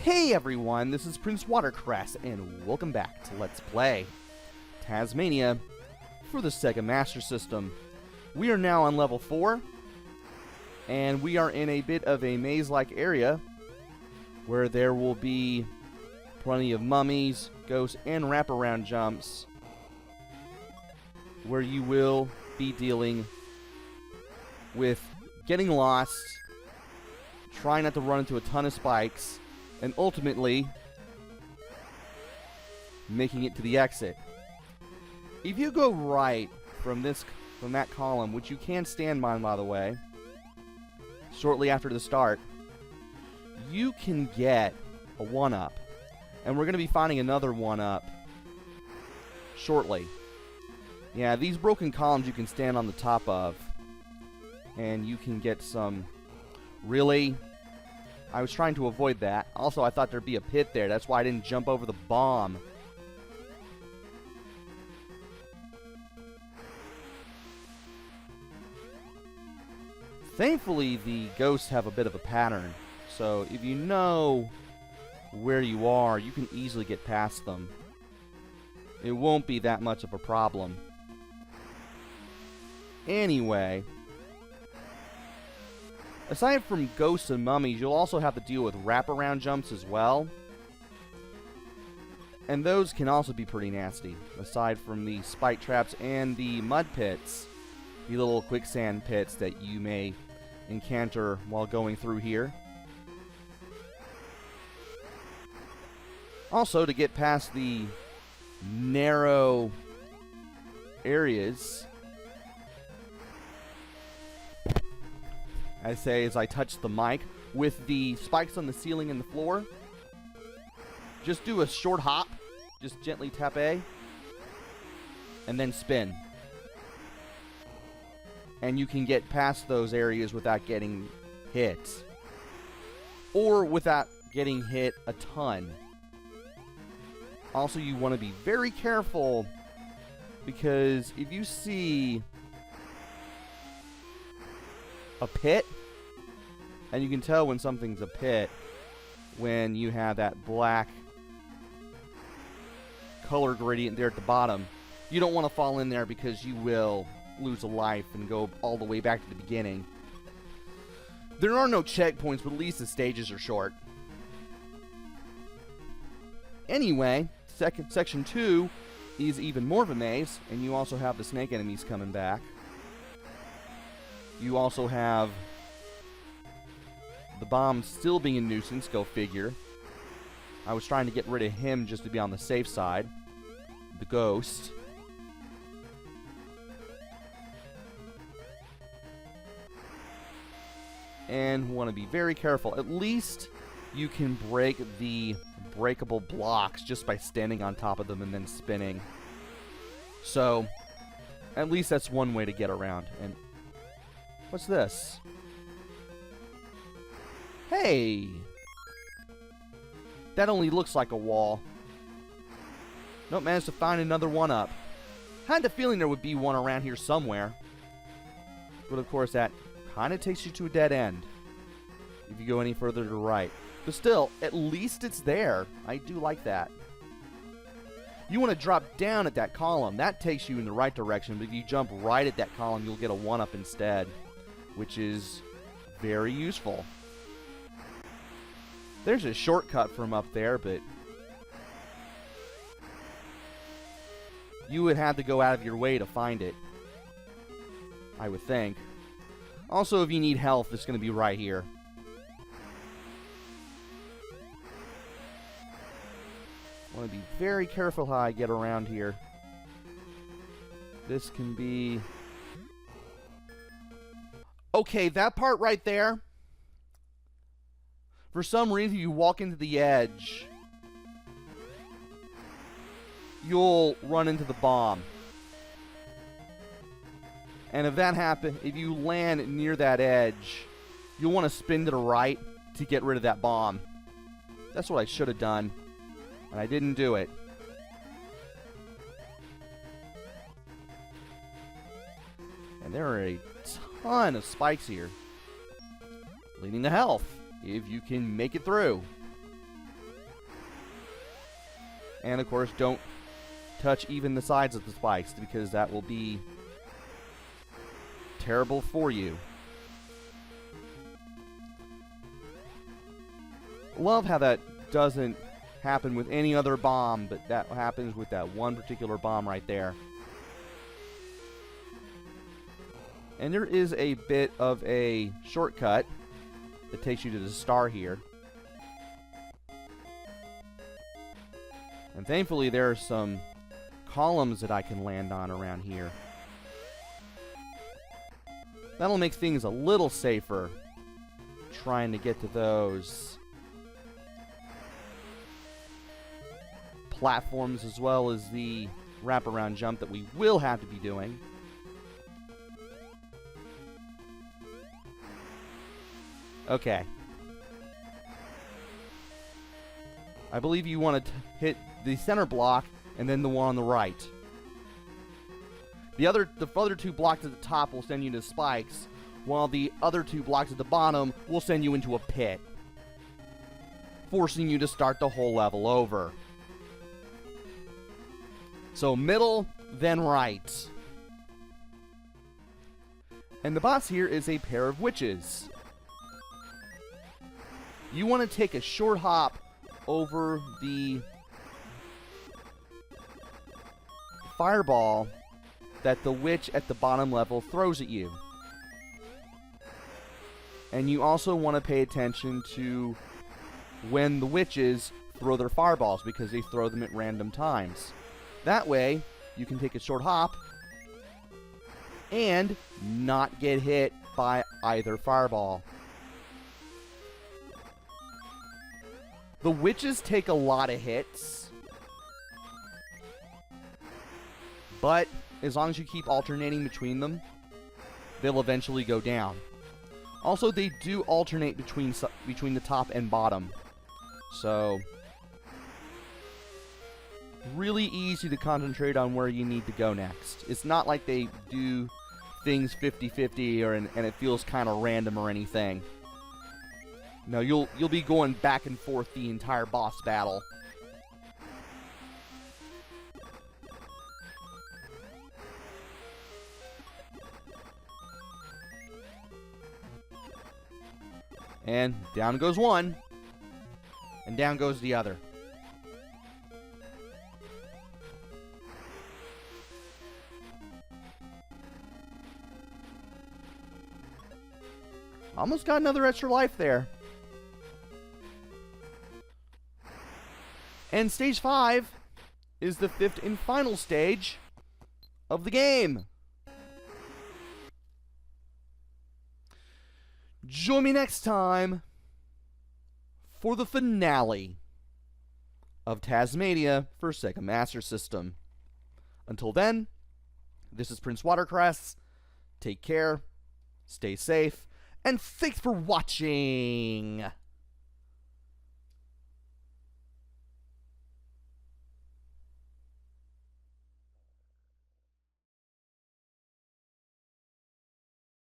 Hey everyone, this is PrinceWatercress, and welcome back to Let's Play Taz-Mania for the Sega Master System. We are now on level 4, and we are in a bit of a maze-like area where there will be plenty of mummies, ghosts, and wraparound jumps where you will be dealing with getting lost, trying not to run into a ton of spikes, and ultimately making it to the exit. If you go right from that column, which you can stand on, by the way, shortly after the start, you can get a 1-up. And we're going to be finding another 1-up shortly. Yeah, these broken columns you can stand on the top of, and you can get some... Really? I was trying to avoid that. Also, I thought there'd be a pit there. That's why I didn't jump over the bomb. Thankfully, the ghosts have a bit of a pattern. So, if you know where you are, you can easily get past them. It won't be that much of a problem. Anyway... Aside from ghosts and mummies, you'll also have to deal with wraparound jumps as well. And those can also be pretty nasty, aside from the spike traps and the mud pits, the little quicksand pits that you may encounter while going through here. Also, to get past the narrow areas, I say as I touch the mic, with the spikes on the ceiling and the floor, just do a short hop, just gently tap A, and then spin. And you can get past those areas without getting hit. Or without getting hit a ton. Also, you want to be very careful, because if you see a pit, and you can tell when something's a pit when you have that black color gradient there at the bottom. You don't want to fall in there because you will lose a life and go all the way back to the beginning. There are no checkpoints, but at least the stages are short. Anyway, section 2 is even more of a maze, and you also have the snake enemies coming back. You also have the bomb still being a nuisance, go figure. I was trying to get rid of him just to be on the safe side. The ghost. And want to be very careful. At least you can break the breakable blocks just by standing on top of them and then spinning. So, at least that's one way to get around. And what's this? Hey! That only looks like a wall. Nope, managed to find another 1-up. Had the feeling there would be one around here somewhere. But of course that kind of takes you to a dead end if you go any further to the right. But still, at least it's there. I do like that. You want to drop down at that column. That takes you in the right direction, but if you jump right at that column, you'll get a 1-up instead, which is very useful. There's a shortcut from up there, but you would have to go out of your way to find it, I would think. Also, if you need health, it's going to be right here. I want to be very careful how I get around here. This can be... Okay, that part right there, for some reason you walk into the edge, you'll run into the bomb. And if that happens, if you land near that edge, you'll want to spin to the right to get rid of that bomb. That's what I should have done, and I didn't do it. And there are a ton of spikes here, leading to health, if you can make it through. And, of course, don't touch even the sides of the spikes, because that will be terrible for you. Love how that doesn't happen with any other bomb, but that happens with that one particular bomb right there. And there is a bit of a shortcut that takes you to the star here. And thankfully there are some columns that I can land on around here. That'll make things a little safer trying to get to those platforms, as well as the wraparound jump that we will have to be doing. Okay. I believe you want to hit the center block and then the one on the right. The other two blocks at the top will send you to spikes, while the other two blocks at the bottom will send you into a pit, forcing you to start the whole level over. So middle, then right. And the boss here is a pair of witches. You want to take a short hop over the fireball that the witch at the bottom level throws at you. And you also want to pay attention to when the witches throw their fireballs, because they throw them at random times. That way, you can take a short hop and not get hit by either fireball. The witches take a lot of hits, but as long as you keep alternating between them, they'll eventually go down. Also, they do alternate between the top and bottom, so really easy to concentrate on where you need to go next. It's not like they do things 50-50 and it feels kind of random or anything. No, you'll be going back and forth the entire boss battle. And down goes one, and down goes the other. Almost got another extra life there. And stage 5 is the 5th and final stage of the game. Join me next time for the finale of Taz-Mania for Sega Master System. Until then, this is PrinceWatercress. Take care, stay safe, and thanks for watching!